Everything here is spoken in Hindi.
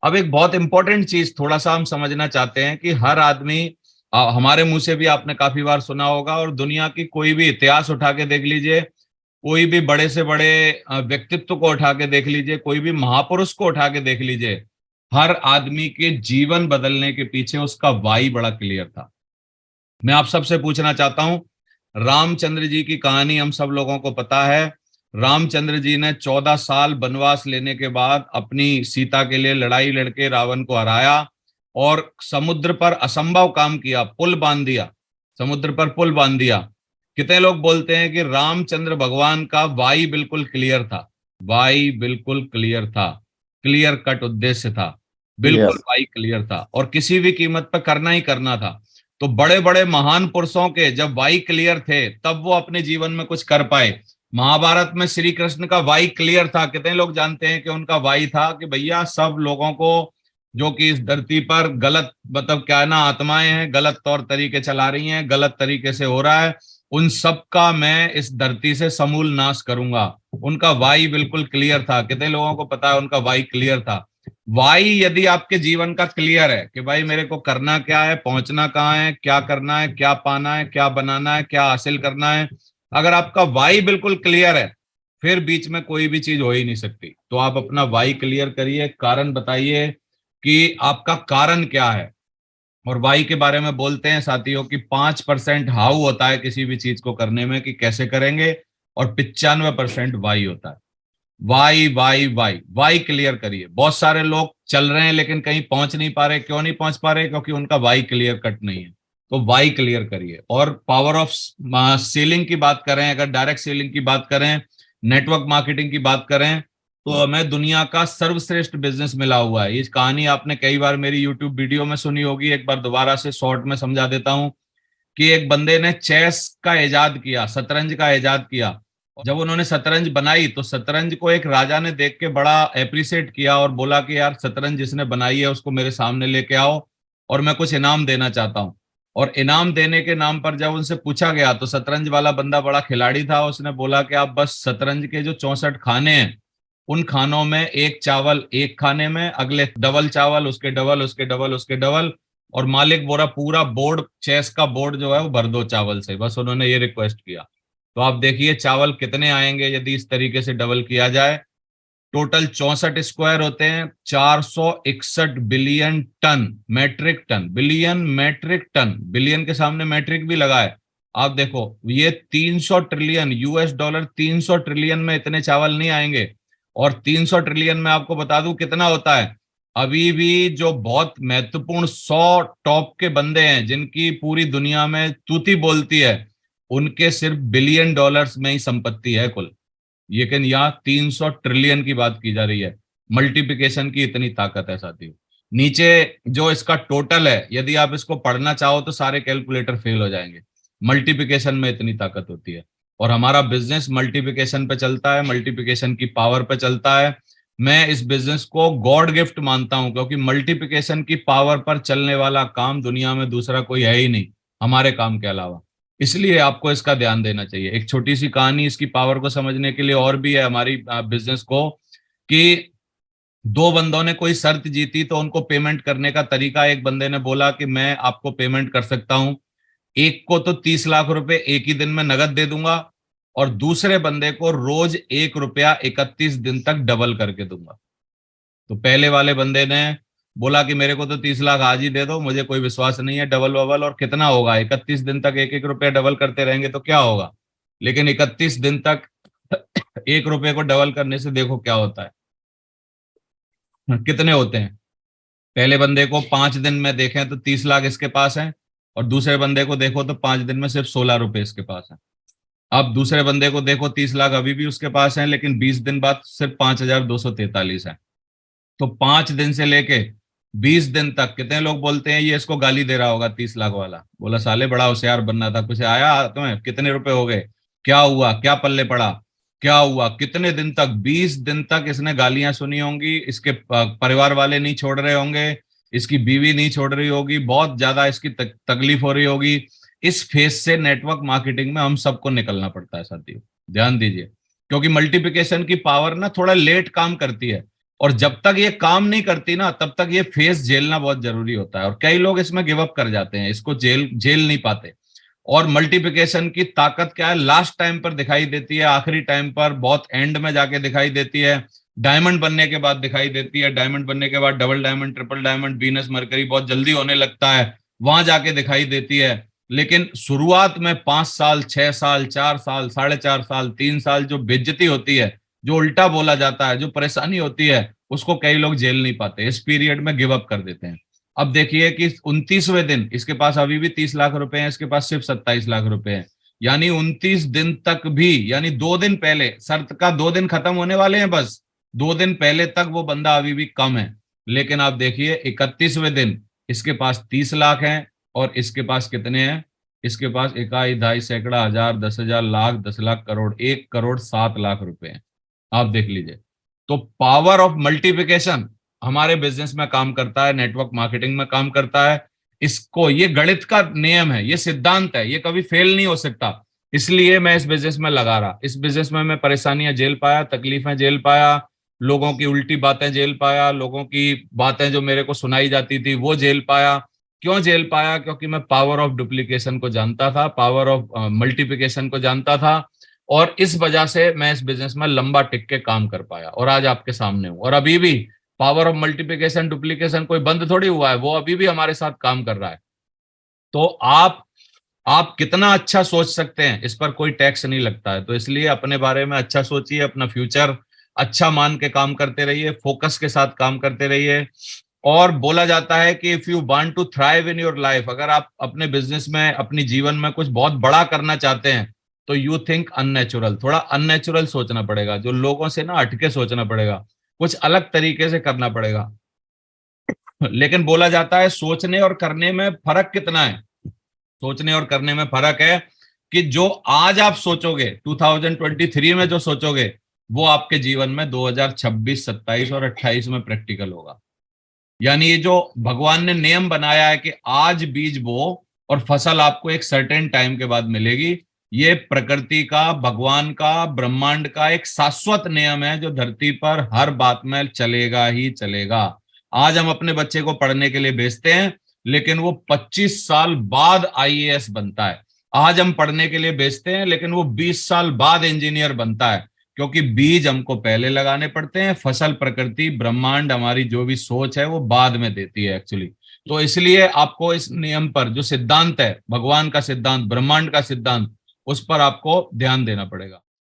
अब एक बहुत इंपॉर्टेंट चीज थोड़ा सा हम समझना चाहते हैं कि हर आदमी, हमारे मुंह से भी आपने काफी बार सुना होगा, और दुनिया की कोई भी इतिहास उठा के देख लीजिए, कोई भी बड़े से बड़े व्यक्तित्व को उठा के देख लीजिए, कोई भी महापुरुष को उठा के देख लीजिए, हर आदमी के जीवन बदलने के पीछे उसका वाई बड़ा क्लियर था। मैं आप सबसे पूछना चाहता हूं, रामचंद्र जी की कहानी हम सब लोगों को पता है। रामचंद्र जी ने 14 साल वनवास लेने के बाद अपनी सीता के लिए लड़ाई लड़के रावण को हराया और समुद्र पर असंभव काम किया, पुल बांध दिया, समुद्र पर पुल बांध दिया। कितने लोग बोलते हैं कि रामचंद्र भगवान का वाई बिल्कुल क्लियर था, वाई बिल्कुल क्लियर था, क्लियर कट उद्देश्य था, बिल्कुल यस। वाई क्लियर था और किसी भी कीमत पर करना ही करना था। तो बड़े बड़े महान पुरुषों के जब वाई क्लियर थे तब वो अपने जीवन में कुछ कर पाए। महाभारत में श्री कृष्ण का वाई क्लियर था। कितने लोग जानते हैं कि उनका वाई था कि भैया सब लोगों को, जो कि इस धरती पर गलत, मतलब क्या है ना, आत्माएं हैं, गलत तौर तरीके चला रही हैं, गलत तरीके से हो रहा है, उन सब का मैं इस धरती से समूल नाश करूंगा। उनका वाई बिल्कुल क्लियर था। कितने लोगों को पता है उनका वाई क्लियर था? वाई यदि आपके जीवन का क्लियर है कि भाई मेरे को करना क्या है, पहुंचना कहाँ है, क्या करना है, क्या पाना है, क्या बनाना है, क्या हासिल करना है, अगर आपका वाई बिल्कुल क्लियर है, फिर बीच में कोई भी चीज हो ही नहीं सकती। तो आप अपना वाई क्लियर करिए, कारण बताइए कि आपका कारण क्या है। और वाई के बारे में बोलते हैं साथियों कि 5% हाउ होता है किसी भी चीज को करने में कि कैसे करेंगे, और 95% वाई होता है। Why why why why clear करिए। बहुत सारे लोग चल रहे हैं लेकिन कहीं पहुंच नहीं पा रहे। क्यों नहीं पहुंच पा रहे? क्योंकि उनका वाई क्लियर कट नहीं है। तो वाई क्लियर करिए। और पावर ऑफ सेलिंग की बात करें, अगर डायरेक्ट सेलिंग की बात करें, नेटवर्क मार्केटिंग की बात करें, तो हमें दुनिया का सर्वश्रेष्ठ बिजनेस मिला हुआ है। इस कहानी आपने कई बार मेरी यूट्यूब वीडियो में सुनी होगी, एक बार दोबारा से शॉर्ट में समझा देता हूं कि एक बंदे ने चेस का इजाद किया, शतरंज का इजाद किया। जब उन्होंने शतरंज बनाई तो शतरंज को एक राजा ने देख के बड़ा अप्रिशिएट किया और बोला कि यार शतरंज जिसने बनाई है उसको मेरे सामने लेके आओ और मैं कुछ इनाम देना चाहता हूँ। और इनाम देने के नाम पर जब उनसे पूछा गया तो शतरंज वाला बंदा बड़ा खिलाड़ी था, उसने बोला कि आप बस शतरंज के जो 64 खाने हैं उन खानों में एक चावल एक खाने में, अगले डबल चावल, उसके डबल, उसके डबल, उसके डबल, और मालिक बोरा पूरा बोर्ड, चेस का बोर्ड जो है वो भर दो चावल से। बस उन्होंने ये रिक्वेस्ट किया। तो आप देखिए चावल कितने आएंगे यदि इस तरीके से डबल किया जाए। टोटल 64 स्क्वायर होते हैं, 461 billion ton, metric ton, billion metric ton, billion के सामने मैट्रिक भी लगा है। आप देखो ये 300 ट्रिलियन यूएस डॉलर, 300 ट्रिलियन में इतने चावल नहीं आएंगे। और 300 ट्रिलियन में आपको बता दूं कितना होता है। अभी भी जो बहुत महत्वपूर्ण 100 टॉप के बंदे हैं जिनकी पूरी दुनिया में तूती बोलती है, उनके सिर्फ बिलियन डॉलर्स में ही संपत्ति है कुल। लेकिन यहाँ 300 ट्रिलियन की बात की जा रही है। मल्टीप्लिकेशन की इतनी ताकत है साथियों। नीचे जो इसका टोटल है, यदि आप इसको पढ़ना चाहो तो सारे कैलकुलेटर फेल हो जाएंगे। मल्टीप्लिकेशन में इतनी ताकत होती है। और हमारा बिजनेस मल्टीप्लिकेशन पे चलता है, मल्टीप्लिकेशन की पावर पे चलता है। मैं इस बिजनेस को गॉड गिफ्ट मानता हूं क्योंकि मल्टीप्लिकेशन की पावर पर चलने वाला काम दुनिया में दूसरा कोई है ही नहीं हमारे काम के अलावा। इसलिए आपको इसका ध्यान देना चाहिए। एक छोटी सी कहानी इसकी पावर को समझने के लिए और भी है हमारी बिजनेस को, कि दो बंदों ने कोई शर्त जीती तो उनको पेमेंट करने का तरीका, एक बंदे ने बोला कि मैं आपको पेमेंट कर सकता हूं, एक को तो 30 लाख रुपए एक ही दिन में नगद दे दूंगा और दूसरे बंदे को रोज 1 रुपया 31 दिन तक डबल करके दूंगा। तो पहले वाले बंदे ने बोला कि मेरे को तो 30 लाख आज ही दे दो, मुझे कोई विश्वास नहीं है डबल वबल, और कितना होगा 31 दिन तक 1 1 रुपया डबल करते रहेंगे तो क्या होगा। लेकिन 31 दिन तक 1 रुपये को डबल करने से देखो क्या होता है, कितने होते हैं। पहले बंदे को 5 दिन में देखें तो 30 लाख इसके पास है, और दूसरे बंदे को देखो तो 5 दिन में सिर्फ 16 रुपए इसके पास है। अब दूसरे बंदे को देखो 30 लाख अभी भी उसके पास है, लेकिन 20 दिन बाद सिर्फ 5243 है। तो 5 दिन से लेके 20 दिन तक कितने लोग बोलते हैं ये इसको गाली दे रहा होगा 30 लाख वाला, बोला साले बड़ा होशियार बनना था, कुछ आया तुम्हें, कितने रुपए हो गए, क्या हुआ, क्या पल्ले पड़ा, क्या हुआ, कितने दिन तक, 20 दिन तक इसने गालियां सुनी होंगी, इसके परिवार वाले नहीं छोड़ रहे होंगे, इसकी बीवी नहीं छोड़ रही होगी, बहुत ज्यादा इसकी तकलीफ हो रही होगी। इस फेज से नेटवर्क मार्केटिंग में हम सबको निकलना पड़ता है साथियों। ध्यान दीजिए, क्योंकि मल्टीप्लिकेशन की पावर ना थोड़ा लेट काम करती है। और जब तक ये काम नहीं करती ना, तब तक ये फेस झेलना बहुत जरूरी होता है। और कई लोग इसमें गिव अप कर जाते हैं, इसको झेल झेल नहीं पाते। और मल्टीप्लिकेशन की ताकत क्या है, लास्ट टाइम पर दिखाई देती है, आखिरी टाइम पर, बहुत एंड में जाके दिखाई देती है, डायमंड बनने के बाद दिखाई देती है, डायमंड बनने के बाद double diamond, triple diamond, Venus mercury बहुत जल्दी होने लगता है, वहां जाके दिखाई देती है। लेकिन शुरुआत में 5 साल, 6 साल, 4 साल, 4.5 साल, 3 साल जो बेइज्जती होती है, जो उल्टा बोला जाता है, जो परेशानी होती है, उसको कई लोग झेल नहीं पाते, इस पीरियड में गिव अप कर देते हैं। अब देखिए कि 29वें दिन इसके पास अभी भी 30 लाख रुपए हैं, इसके पास सिर्फ 27 लाख रुपए हैं। यानी 29 दिन तक भी, यानी 2 दिन पहले, शर्त का 2 दिन खत्म होने वाले हैं बस, 2 दिन पहले तक वो बंदा अभी भी कम है। लेकिन आप देखिए 31वें दिन इसके पास 30 लाख हैं, और इसके पास कितने हैं, इसके पास इकाई, ढाई, सैकड़ा, हजार, 10,000, लाख, 10 लाख, करोड़, 1,07 लाख रुपए हैं। आप देख लीजिए। तो पावर ऑफ मल्टीप्लिकेशन हमारे बिजनेस में काम करता है, नेटवर्क मार्केटिंग में काम करता है। इसको, ये गणित का नियम है, ये सिद्धांत है, ये कभी फेल नहीं हो सकता। इसलिए मैं इस बिजनेस में लगा रहा, इस बिजनेस में मैं परेशानियां झेल पाया, तकलीफें झेल पाया, लोगों की उल्टी बातें झेल पाया, लोगों की बातें जो मेरे को सुनाई जाती थी वो झेल पाया। क्यों झेल पाया? क्योंकि मैं पावर ऑफ डुप्लीकेशन को जानता था, पावर ऑफ मल्टीप्लिकेशन को जानता था, और इस वजह से मैं इस बिजनेस में लंबा टिक के काम कर पाया, और आज आपके सामने हूं। और अभी भी पावर ऑफ मल्टीप्लिकेशन डुप्लीकेशन कोई बंद थोड़ी हुआ है, वो अभी भी हमारे साथ काम कर रहा है। तो आप कितना अच्छा सोच सकते हैं, इस पर कोई टैक्स नहीं लगता है। तो इसलिए अपने बारे में अच्छा सोचिए, अपना फ्यूचर अच्छा मान के काम करते रहिए, फोकस के साथ काम करते रहिए। और बोला जाता है कि if you want to thrive in your life, अगर आप अपने बिजनेस में, अपनी जीवन में कुछ बहुत बड़ा करना चाहते हैं, तो यू थिंक अननेचुरल, थोड़ा अननेचुरल सोचना पड़ेगा, जो लोगों से ना हटके सोचना पड़ेगा, कुछ अलग तरीके से करना पड़ेगा। लेकिन बोला जाता है सोचने और करने में फर्क कितना है, सोचने और करने में फर्क है कि जो आज आप सोचोगे 2023 में, जो सोचोगे वो आपके जीवन में 2026, 27 और 28 में प्रैक्टिकल होगा। यानी ये जो भगवान ने नियम बनाया है कि आज बीज बो और फसल आपको एक सर्टेन टाइम के बाद मिलेगी, ये प्रकृति का, भगवान का, ब्रह्मांड का एक शाश्वत नियम है, जो धरती पर हर बात में चलेगा ही चलेगा। आज हम अपने बच्चे को पढ़ने के लिए भेजते हैं, लेकिन वो 25 साल बाद आईएएस बनता है। आज हम पढ़ने के लिए भेजते हैं, लेकिन वो 20 साल बाद इंजीनियर बनता है। क्योंकि बीज हमको पहले लगाने पड़ते हैं, फसल, प्रकृति, ब्रह्मांड, हमारी जो भी सोच है वो बाद में देती है एक्चुअली। तो इसलिए आपको इस नियम पर, जो सिद्धांत है, भगवान का सिद्धांत, ब्रह्मांड का सिद्धांत, उस पर आपको ध्यान देना पड़ेगा।